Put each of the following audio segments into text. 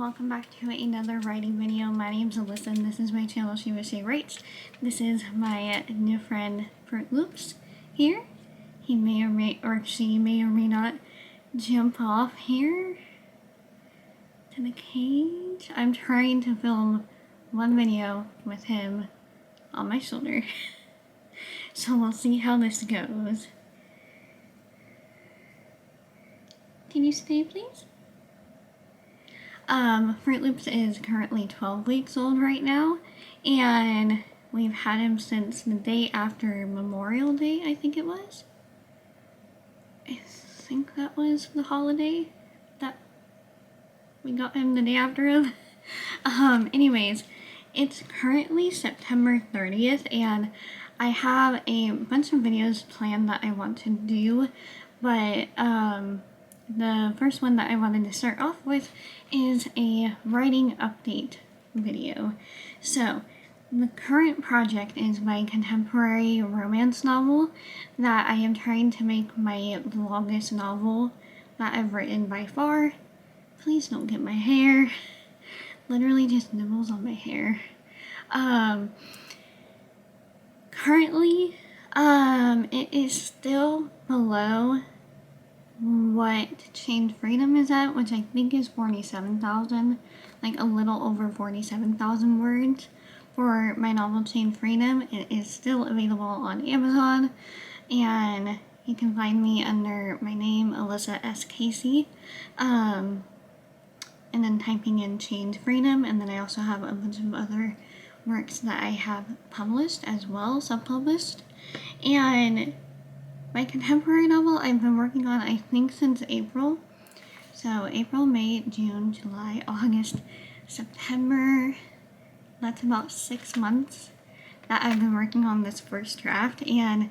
welcome back to another writing video. My name's Alyssa and this is my channel, She Was She Writes. This is my new friend, Fruit Loops, here. He may or may, or she may or may not jump off here to the cage. I'm trying to film one video with him on my shoulder. So we'll see how this goes. Can you stay, please? Fruit Loops is currently 12 weeks old right now, and we've had him since the day after Memorial Day, I think it was. I think that was the holiday that we got him the day after of. Anyways, it's currently September 30th, and I have a bunch of videos planned that I want to do, but, the first one that I wanted to start off with is a writing update video. So, the current project is my contemporary romance novel that I am trying to make my longest novel that I've written by far. Please don't get my hair. Literally just nibbles on my hair. Currently, it is still below what Chained Freedom is at, which I think is 47,000, like a little over 47,000 words for my novel Chained Freedom. It is still available on Amazon, and you can find me under my name, Alyssa S. Casey, and then typing in Chained Freedom, and then I also have a bunch of other works that I have published as well, self-published, and my contemporary novel I've been working on, I think, since April. So April, May, June, July, August, September. That's about 6 months that I've been working on this first draft, and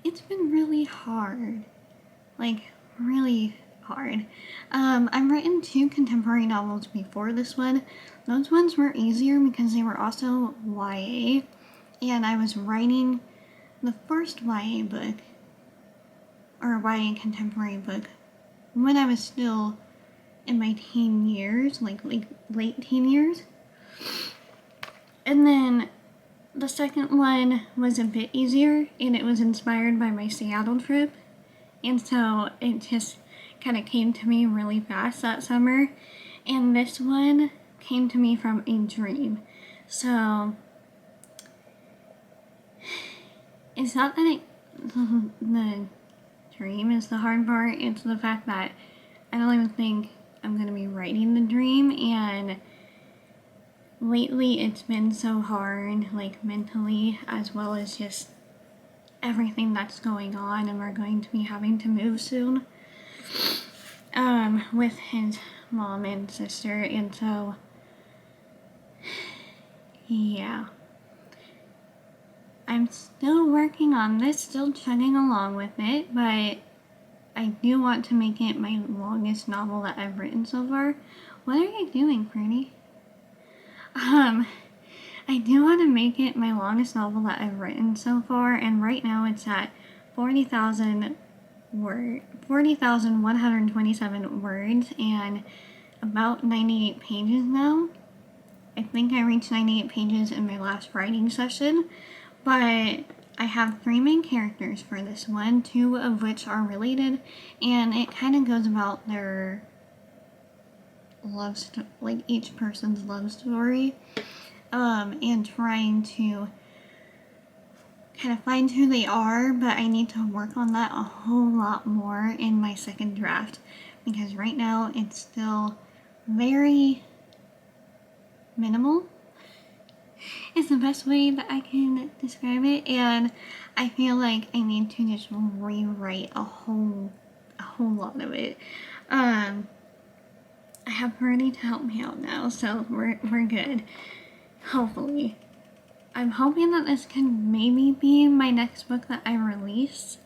it's been really hard. Like, really hard. I've written 2 contemporary novels before this one. Those ones were easier because they were also YA, and I was writing the first YA book, or YA contemporary book, when I was still in my teen years, like late teen years. And then the second one was a bit easier, and it was inspired by my Seattle trip, and so it just kind of came to me really fast that summer. And this one came to me from a dream. So it's not that the dream is the hard part, it's the fact that I don't even think I'm going to be writing the dream, and lately it's been so hard, like mentally, as well as just everything that's going on, and we're going to be having to move soon, with his mom and sister, and so, yeah. I'm still working on this, still chugging along with it, but I do want to make it my longest novel that I've written so far. What are you doing, Pretty? I do want to make it my longest novel that I've written so far, and right now it's at 40,127 words and about 98 pages now. I think I reached 98 pages in my last writing session. But I have 3 main characters for this one, 2 of which are related, and it kind of goes about their like each person's love story, and trying to kind of find who they are, but I need to work on that a whole lot more in my second draft, because right now it's still very minimal. Is the best way that I can describe it, and I feel like I need to just rewrite a whole lot of it. I have Bernie to help me out now, so we're good. Hopefully. I'm hoping that this can maybe be my next book that I release,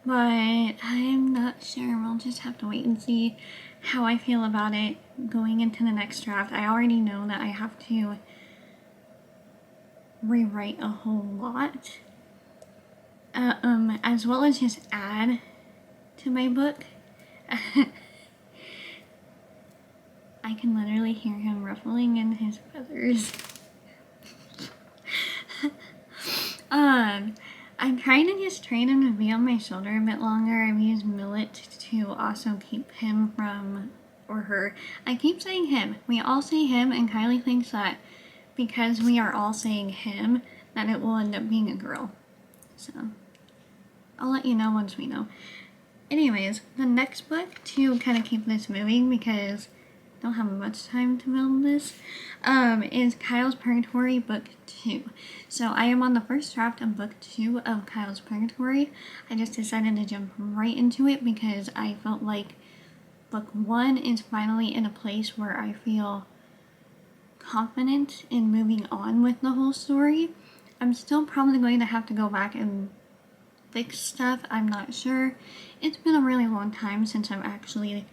but I'm not sure. We'll just have to wait and see how I feel about it going into the next draft. I already know that I have to rewrite a whole lot, as well as just add to my book. I can literally hear him ruffling in his feathers. I'm trying to just train him to be on my shoulder a bit longer. I've used Millet to also keep him from, or her. I keep saying him. We all say him, and Kylie thinks that because we are all saying him, that it will end up being a girl. So, I'll let you know once we know. Anyways, the next book, to kind of keep this moving because I don't have much time to film this, is Kyle's Purgatory Book 2. So I am on the first draft of Book 2 of Kyle's Purgatory. I just decided to jump right into it because I felt like Book 1 is finally in a place where I feel confident in moving on with the whole story. I'm still probably going to have to go back and fix stuff, I'm not sure. It's been a really long time since I've actually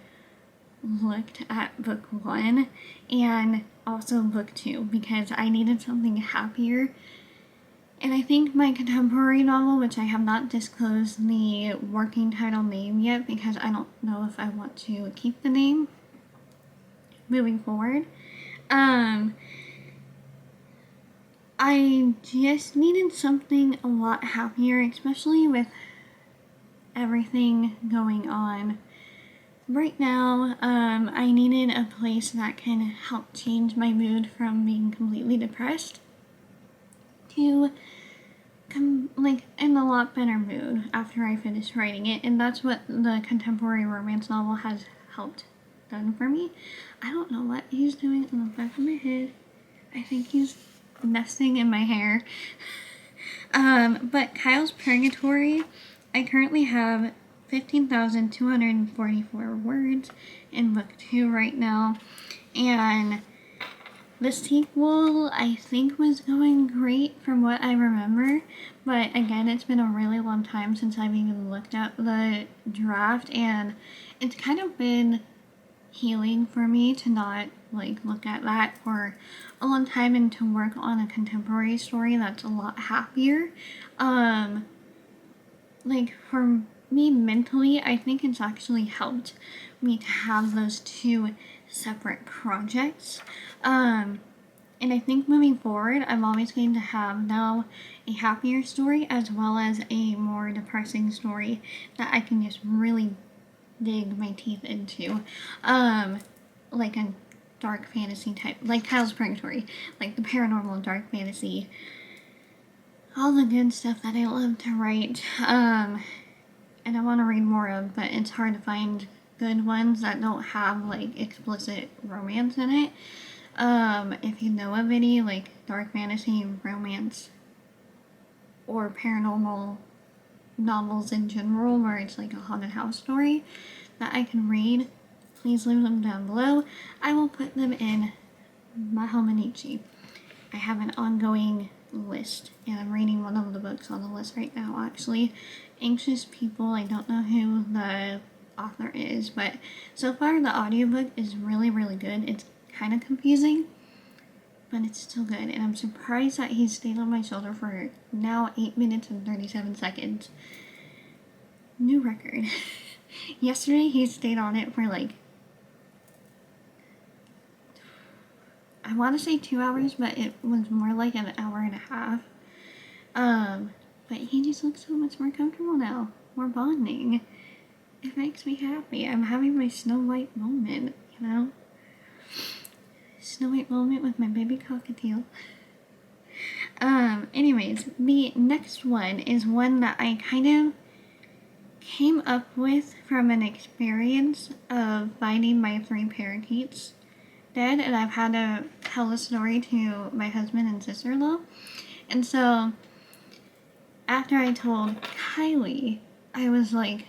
looked at book 1 and also book 2 because I needed something happier. And I think my contemporary novel, which I have not disclosed the working title name yet because I don't know if I want to keep the name moving forward, I just needed something a lot happier, especially with everything going on right now. I needed a place that can help change my mood from being completely depressed to like in a lot better mood after I finish writing it, and that's what the contemporary romance novel has helped done for me. I don't know what he's doing on the back of my head. I think he's nesting in my hair. But Kyle's Purgatory, I currently have 15,244 words in book 2 right now, and the sequel I think was going great from what I remember, but again, it's been a really long time since I've even looked at the draft, and it's kind of been healing for me to not look at that for a long time and to work on a contemporary story that's a lot happier. For me mentally, I think it's actually helped me to have those two separate projects. And I think moving forward, I'm always going to have now a happier story as well as a more depressing story that I can just really dig my teeth into. Like a dark fantasy type, like Kyle's Purgatory, like the paranormal dark fantasy, all the good stuff that I love to write, and I want to read more of, but it's hard to find good ones that don't have explicit romance in it. If you know of any dark fantasy, romance, or paranormal novels in general where it's a haunted house story that I can read, please leave them down below. I will put them in my Hominichi. I have an ongoing list, and I'm reading one of the books on the list right now, actually. Anxious People, I don't know who the author is, but so far the audiobook is really, really good. It's kind of confusing, but it's still good, and I'm surprised that he stayed on my shoulder for now 8 minutes and 37 seconds. New record. Yesterday he stayed on it for I want to say 2 hours, but it was more like an hour and a half. But he just looks so much more comfortable now. We're bonding. It makes me happy. I'm having my Snow White moment, you know? Snow White moment with my baby cockatiel. Anyways, the next one is one that I kind of came up with from an experience of finding my 3 parakeets dead, and I've had to tell the story to my husband and sister-in-law. And so, after I told Kylie, I was like,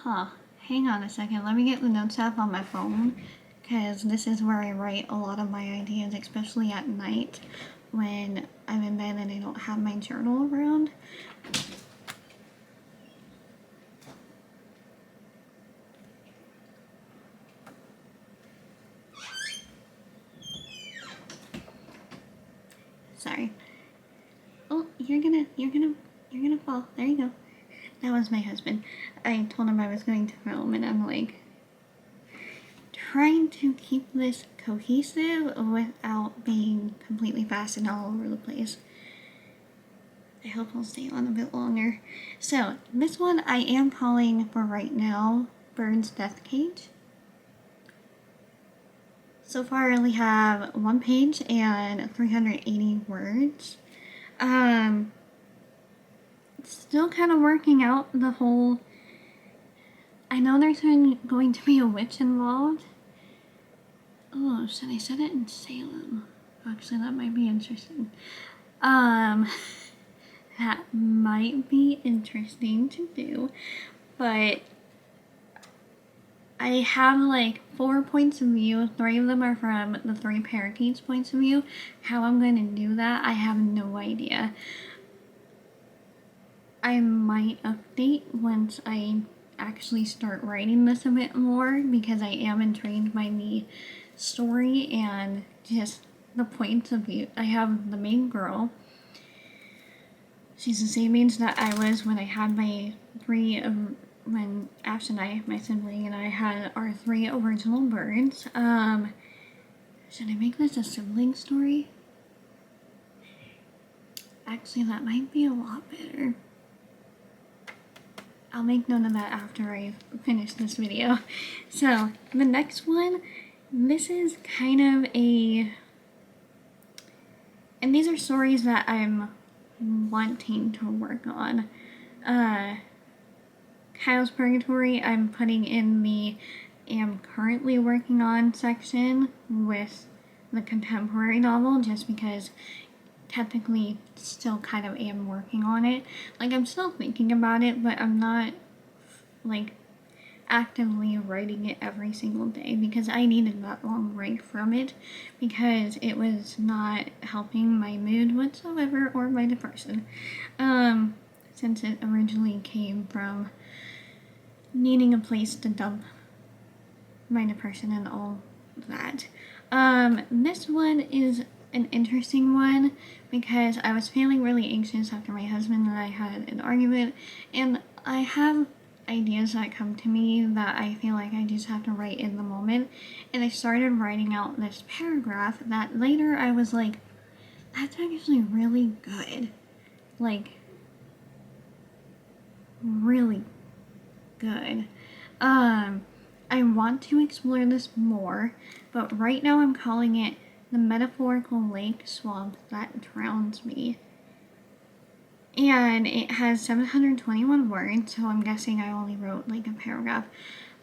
hang on a second, let me get the notes app on my phone, because this is where I write a lot of my ideas, especially at night when I'm in bed and I don't have my journal around. Sorry. Oh, you're gonna fall. There you go. That was my husband. I told him I was going to film, and I'm like, trying to keep this cohesive without being completely fast and all over the place. I hope I'll stay on a bit longer. So, this one I am calling for right now Bird's Death Cage. So far I only have one page and 380 words. Still kind of working out the whole... I know there's going to be a witch involved. Oh, should I set it in Salem? Actually, that might be interesting. That might be interesting to do, but I have like 4 points of view. 3 of them are from the 3 parakeets' points of view. How I'm going to do that, I have no idea. I might update once I actually start writing this a bit more, because I am intrigued by the story and just the points of view. I have the main girl. She's the same age that I was when I had my 3 when Ash and I, my sibling, and I had our 3 original birds. Should I make this a sibling story? Actually, that might be a lot better. I'll make note of that after I finish this video. So, the next one, this is kind of a... And these are stories that I'm wanting to work on. Kyle's Purgatory, I'm putting in the am currently working on section with the contemporary novel, just because technically still kind of am working on it. Like, I'm still thinking about it, but I'm not like actively writing it every single day, because I needed that long break from it, because it was not helping my mood whatsoever or my depression, since it originally came from needing a place to dump my depression and all that. This one is an interesting one, because I was feeling really anxious after my husband and I had an argument, and I have ideas that come to me that I feel like I just have to write in the moment, and I started writing out this paragraph that later I was like, that's actually really good. Like, really good. I want to explore this more, but right now I'm calling it The Metaphorical Lake Swamp That Drowns Me. And it has 721 words, so I'm guessing I only wrote like a paragraph.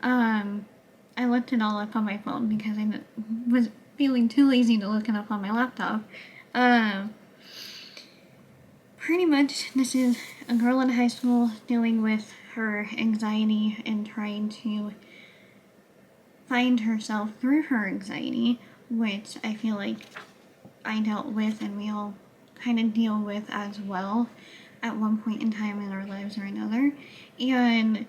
I looked it all up on my phone because I was feeling too lazy to look it up on my laptop. Pretty much, this is a girl in high school dealing with her anxiety and trying to find herself through her anxiety, which I feel like I dealt with and we all kind of deal with as well at one point in time in our lives or another. And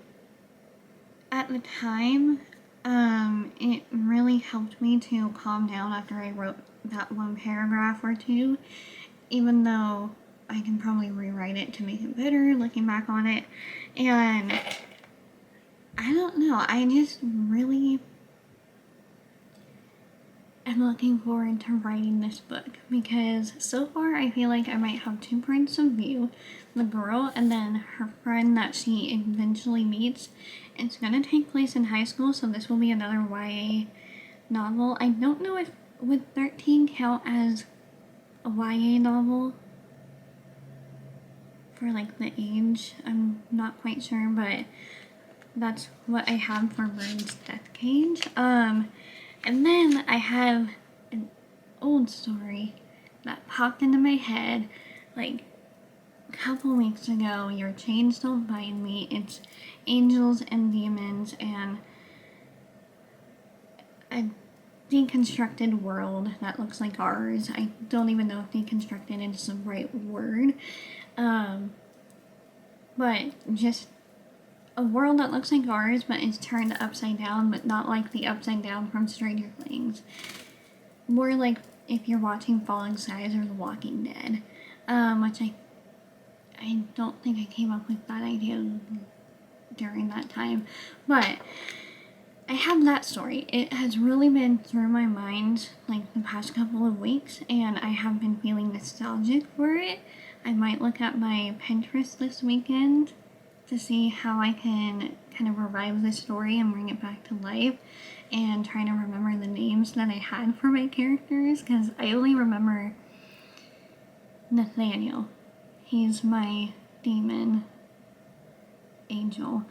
at the time, it really helped me to calm down after I wrote that one paragraph or two, even though I can probably rewrite it to make it better looking back on it. And I don't know, I just really am looking forward to writing this book, because so far I feel like I might have 2 points of view, the girl and then her friend that she eventually meets. It's gonna take place in high school, so this will be another YA novel. I don't know if would 13 count as a YA novel for like the age. I'm not quite sure, but that's what I have for Bird's Death Cage. And then I have an old story that popped into my head like a couple weeks ago. Your Chains Don't Bind Me. It's angels and demons and a deconstructed world that looks like ours. I don't even know if deconstructed is the right word. But just a world that looks like ours, but is turned upside down, but not like the upside down from Stranger Things. More like if you're watching Falling Skies or The Walking Dead, which I don't think I came up with that idea during that time. But I have that story. It has really been through my mind like the past couple of weeks, and I have been feeling nostalgic for it. I might look at my Pinterest this weekend to see how I can kind of revive this story and bring it back to life, and trying to remember the names that I had for my characters, because I only remember Nathaniel. He's my demon angel.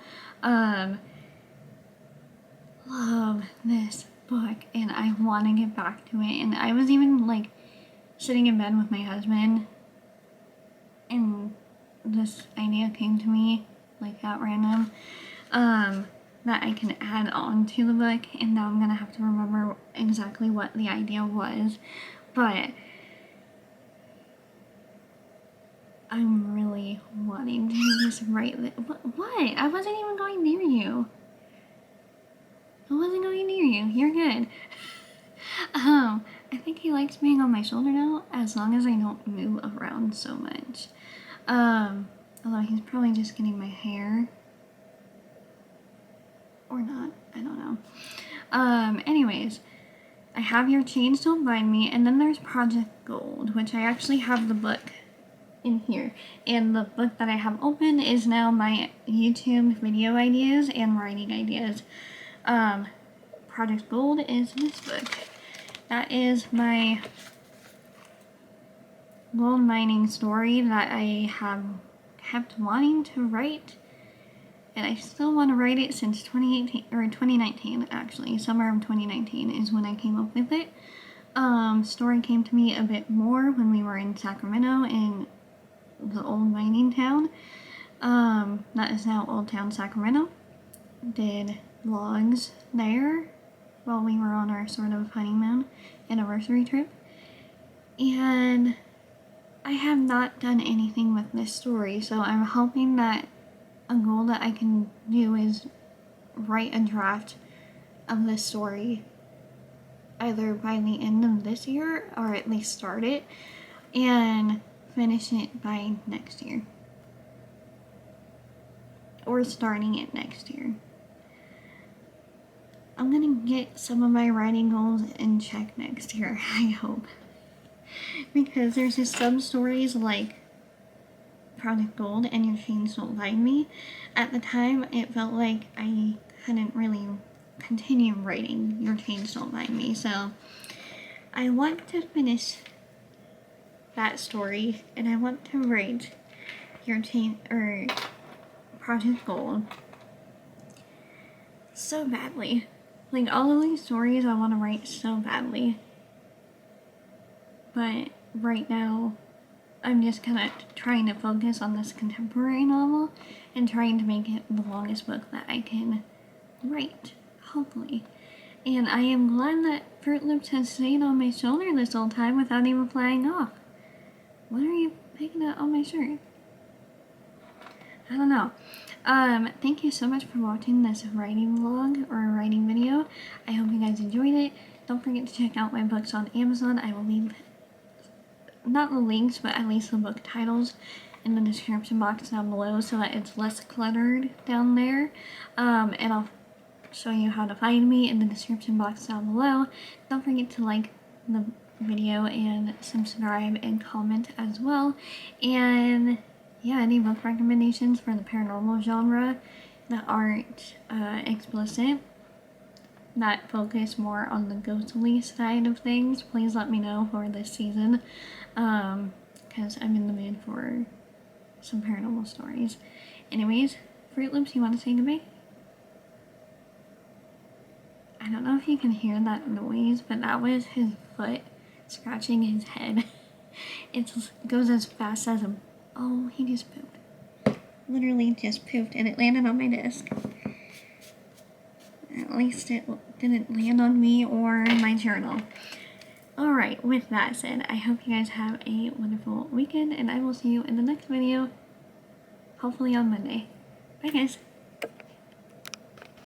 Love this book, and I want to get back to it. And I was even like sitting in bed with my husband, and this idea came to me like at random, that I can add on to the book, and now I'm gonna have to remember exactly what the idea was, but I'm really wanting to just write what? I wasn't even going near you. I wasn't going near you. You're good. I think he likes being on my shoulder now, as long as I don't move around so much. Although he's probably just getting my hair. Or not. I don't know. Anyways, I have Your Chains Don't Bind Me, and then there's Project Gold, which I actually have the book in here. And the book that I have open is now my YouTube video ideas and writing ideas. Project Gold is this book. That is my gold mining story that I have kept wanting to write, and I still want to write it since 2018 or 2019 actually. Summer of 2019 is when I came up with it. Story came to me a bit more when we were in Sacramento in the old mining town. That is now Old Town Sacramento. Did vlogs there while we were on our sort of honeymoon anniversary trip, and I have not done anything with this story, so I'm hoping that a goal that I can do is write a draft of this story either by the end of this year, or at least start it and finish it by next year, or starting it next year. I'm gonna get some of my writing goals in check next year, I hope. Because there's just some stories like Project Gold and Your Chains Don't Bind Me. At the time, it felt like I couldn't really continue writing Your Chains Don't Bind Me, so I want to finish that story, and I want to write Project Gold so badly. Like, all of these stories I want to write so badly. But right now, I'm just kind of trying to focus on this contemporary novel and trying to make it the longest book that I can write, hopefully. And I am glad that Fruit Loops has stayed on my shoulder this whole time without even flying off. What are you picking up on my shirt? I don't know. Thank you so much for watching this writing vlog or writing video. I hope you guys enjoyed it. Don't forget to check out my books on Amazon. I will leave, not the links, but at least the book titles in the description box down below so that it's less cluttered down there. And I'll show you how to find me in the description box down below. Don't forget to like the video and subscribe and comment as well. And yeah, any book recommendations for the paranormal genre that aren't explicit, that focus more on the ghostly side of things, please let me know for this season, because I'm in the mood for some paranormal stories. Anyways, Fruit Loops, you want to say goodbye? I don't know if you can hear that noise, but that was his foot scratching his head. It goes as fast as a... Oh, he just pooped. Literally just pooped, and it landed on my desk. At least it didn't land on me or my journal. Alright, with that said, I hope you guys have a wonderful weekend, and I will see you in the next video, hopefully on Monday. Bye guys!